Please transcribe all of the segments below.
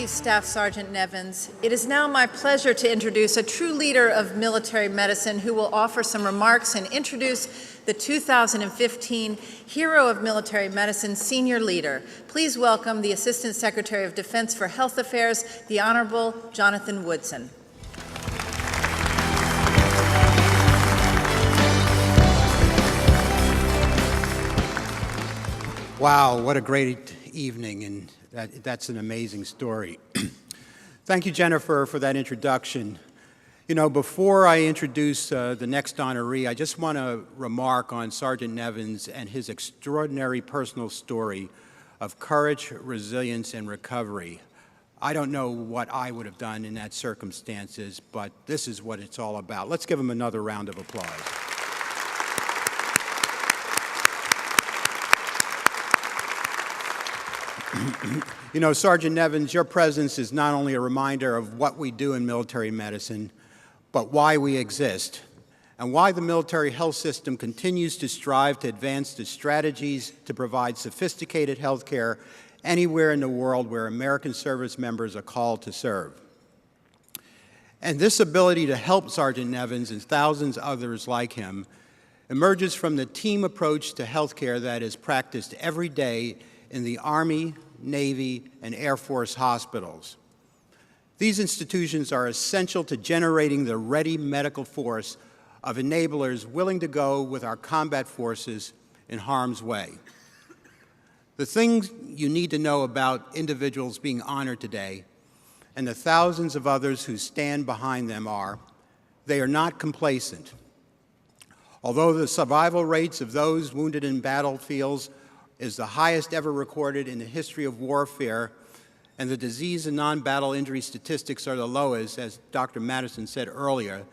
Staff Sergeant Nevins. It is now my pleasure to introduce a true leader of military medicine who will offer some remarks and introduce the 2015 Hero of Military Medicine Senior Leader. Please welcome the Assistant Secretary of Defense for Health Affairs, the Honorable Jonathan Woodson. Wow, what a great evening, and that's an amazing story. Thank you, Jennifer, for that introduction. You know, before I introduce the next honoree, I just want to remark on Sergeant Nevins and his extraordinary personal story of courage, resilience, and recovery. I don't know what I would have done in that circumstances, but this is what it's all about. Let's give him another round of applause. You know, Sergeant Nevins, your presence is not only a reminder of what we do in military medicine, but why we exist, and why the military health system continues to strive to advance the strategies to provide sophisticated health care anywhere in the world where American service members are called to serve. And this ability to help Sergeant Nevins and thousands others like him emerges from the team approach to health care that is practiced every day in the Army, Navy, and Air Force hospitals. These institutions are essential to generating the ready medical force of enablers willing to go with our combat forces in harm's way. The things you need to know about individuals being honored today and the thousands of others who stand behind them are, they are not complacent. Although the survival rates of those wounded in battlefields is the highest ever recorded in the history of warfare, and the disease and non-battle injury statistics are the lowest, as Dr. Madison said earlier,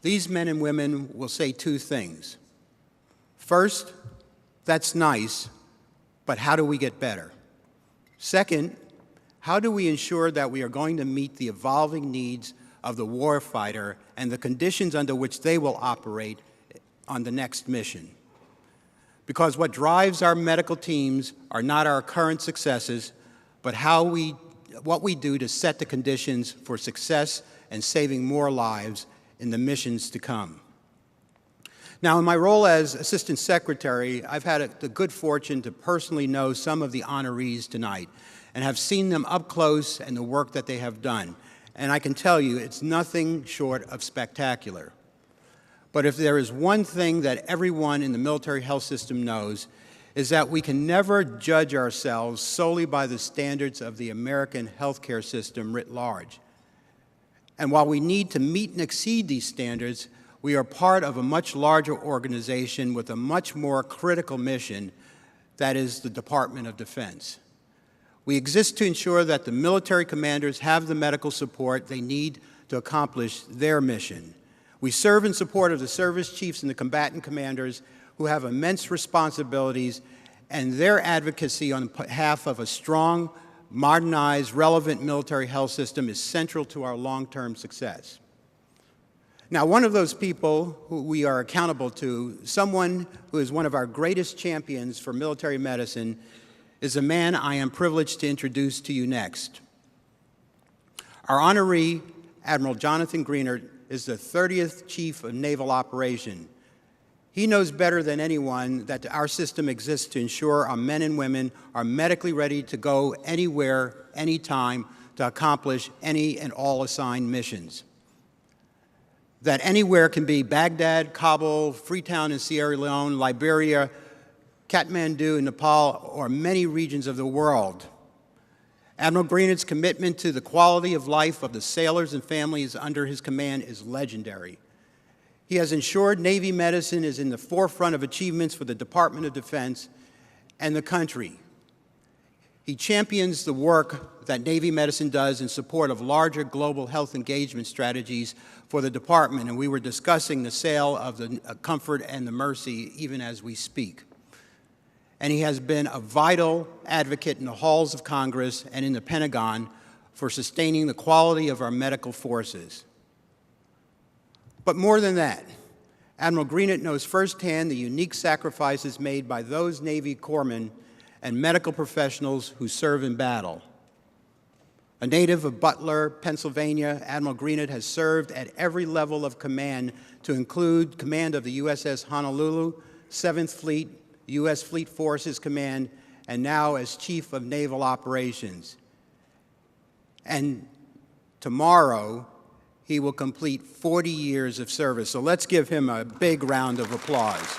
these men and women will say two things. First, that's nice, but how do we get better? Second, how do we ensure that we are going to meet the evolving needs of the warfighter and the conditions under which they will operate on the next mission? Because what drives our medical teams are not our current successes, but what we do to set the conditions for success and saving more lives in the missions to come. Now, in my role as Assistant Secretary, I've had the good fortune to personally know some of the honorees tonight and have seen them up close and the work that they have done. And I can tell you, it's nothing short of spectacular. But if there is one thing that everyone in the military health system knows, is that we can never judge ourselves solely by the standards of the American healthcare system writ large. And while we need to meet and exceed these standards, we are part of a much larger organization with a much more critical mission, that is the Department of Defense. We exist to ensure that the military commanders have the medical support they need to accomplish their mission. We serve in support of the service chiefs and the combatant commanders who have immense responsibilities, and their advocacy on behalf of a strong, modernized, relevant military health system is central to our long-term success. Now, one of those people who we are accountable to, someone who is one of our greatest champions for military medicine, is a man I am privileged to introduce to you next. Our honoree, Admiral Jonathan Greenert, is the 30th Chief of Naval Operation. He knows better than anyone that our system exists to ensure our men and women are medically ready to go anywhere, anytime, to accomplish any and all assigned missions. That anywhere can be Baghdad, Kabul, Freetown in Sierra Leone, Liberia, Kathmandu in Nepal, or many regions of the world. Admiral Greenert's commitment to the quality of life of the sailors and families under his command is legendary. He has ensured Navy medicine is in the forefront of achievements for the Department of Defense and the country. He champions the work that Navy medicine does in support of larger global health engagement strategies for the department, and we were discussing the sale of the Comfort and the Mercy even as we speak. And he has been a vital advocate in the halls of Congress and in the Pentagon for sustaining the quality of our medical forces. But more than that, Admiral Greenert knows firsthand the unique sacrifices made by those Navy corpsmen and medical professionals who serve in battle. A native of Butler, Pennsylvania, Admiral Greenert has served at every level of command, to include command of the USS Honolulu, 7th Fleet, U.S. Fleet Forces Command, and now as Chief of Naval Operations. And tomorrow, he will complete 40 years of service. So let's give him a big round of applause.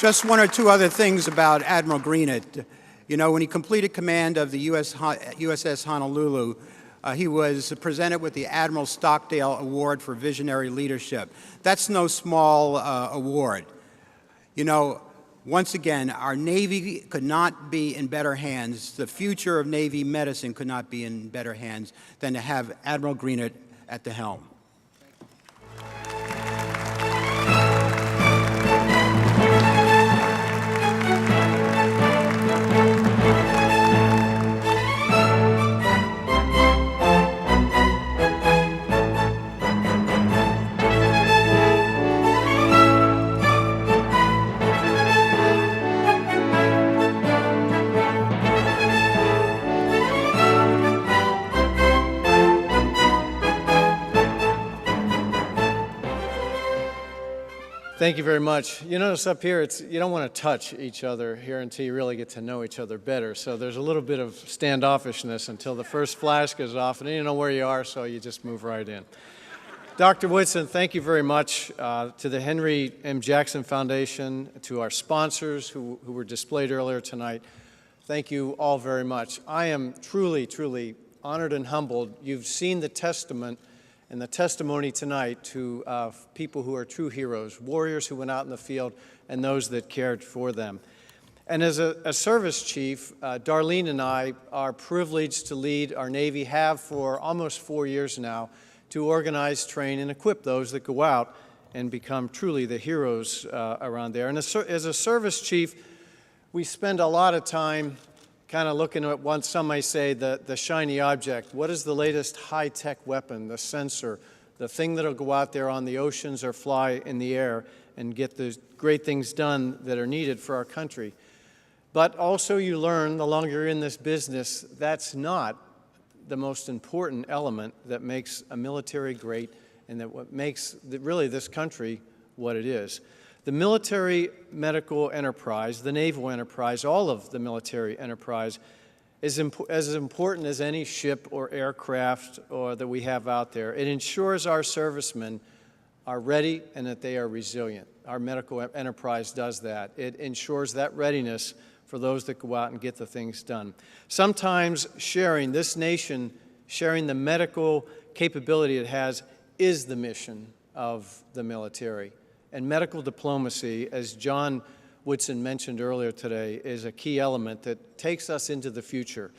Just one or two other things about Admiral Greenert. You know, when he completed command of the USS Honolulu, he was presented with the Admiral Stockdale Award for Visionary Leadership. That's no small award. You know, once again, our Navy could not be in better hands. The future of Navy medicine could not be in better hands than to have Admiral Greenert at the helm. Thank you very much. You notice up here, you don't want to touch each other here until you really get to know each other better. So there's a little bit of standoffishness until the first flash goes off, and then you know where you are, so you just move right in. Dr. Woodson, thank you very much to the Henry M. Jackson Foundation, to our sponsors who were displayed earlier tonight. Thank you all very much. I am truly, truly honored and humbled. You've seen the testament and the testimony tonight to people who are true heroes, warriors who went out in the field, and those that cared for them. And as a service chief, Darlene and I are privileged to lead our Navy, have for almost 4 years now, to organize, train, and equip those that go out and become truly the heroes around there. And as a service chief, we spend a lot of time kind of looking at what some might say the shiny object. What is the latest high-tech weapon, the sensor, the thing that will go out there on the oceans or fly in the air and get the great things done that are needed for our country. But also you learn, the longer you're in this business, that's not the most important element that makes a military great and that what makes really this country what it is. The military medical enterprise, the naval enterprise, all of the military enterprise is as important as any ship or aircraft that we have out there. It ensures our servicemen are ready and that they are resilient. Our medical enterprise does that. It ensures that readiness for those that go out and get the things done. Sometimes this nation, sharing the medical capability it has, is the mission of the military. And medical diplomacy, as John Woodson mentioned earlier today, is a key element that takes us into the future.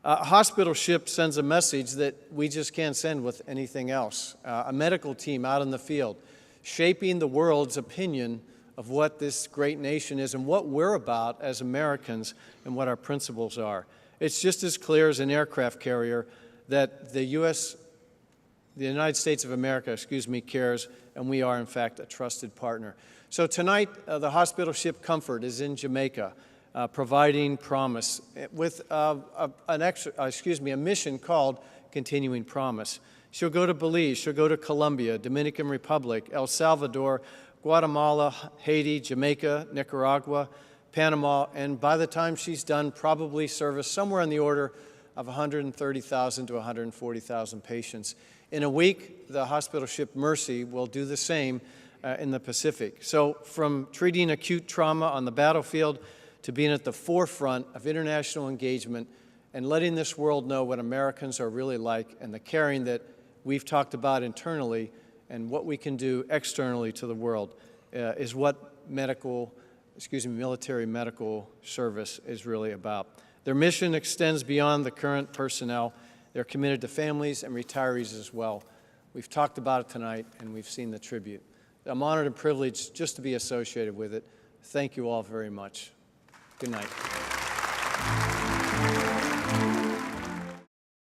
A hospital ship sends a message that we just can't send with anything else. A medical team out in the field, shaping the world's opinion of what this great nation is and what we're about as Americans and what our principles are. It's just as clear as an aircraft carrier that the United States of America, cares, and we are, in fact, a trusted partner. So tonight, the hospital ship Comfort is in Jamaica, providing promise with a mission called Continuing Promise. She'll go to Belize, she'll go to Colombia, Dominican Republic, El Salvador, Guatemala, Haiti, Jamaica, Nicaragua, Panama, and by the time she's done, probably service somewhere in the order of 130,000 to 140,000 patients. In a week, the hospital ship Mercy will do the same in the Pacific. So from treating acute trauma on the battlefield to being at the forefront of international engagement and letting this world know what Americans are really like and the caring that we've talked about internally and what we can do externally to the world is what military medical service is really about. Their mission extends beyond the current personnel. They're committed to families and retirees as well. We've talked about it tonight, and we've seen the tribute. I'm honored and privileged just to be associated with it. Thank you all very much. Good night.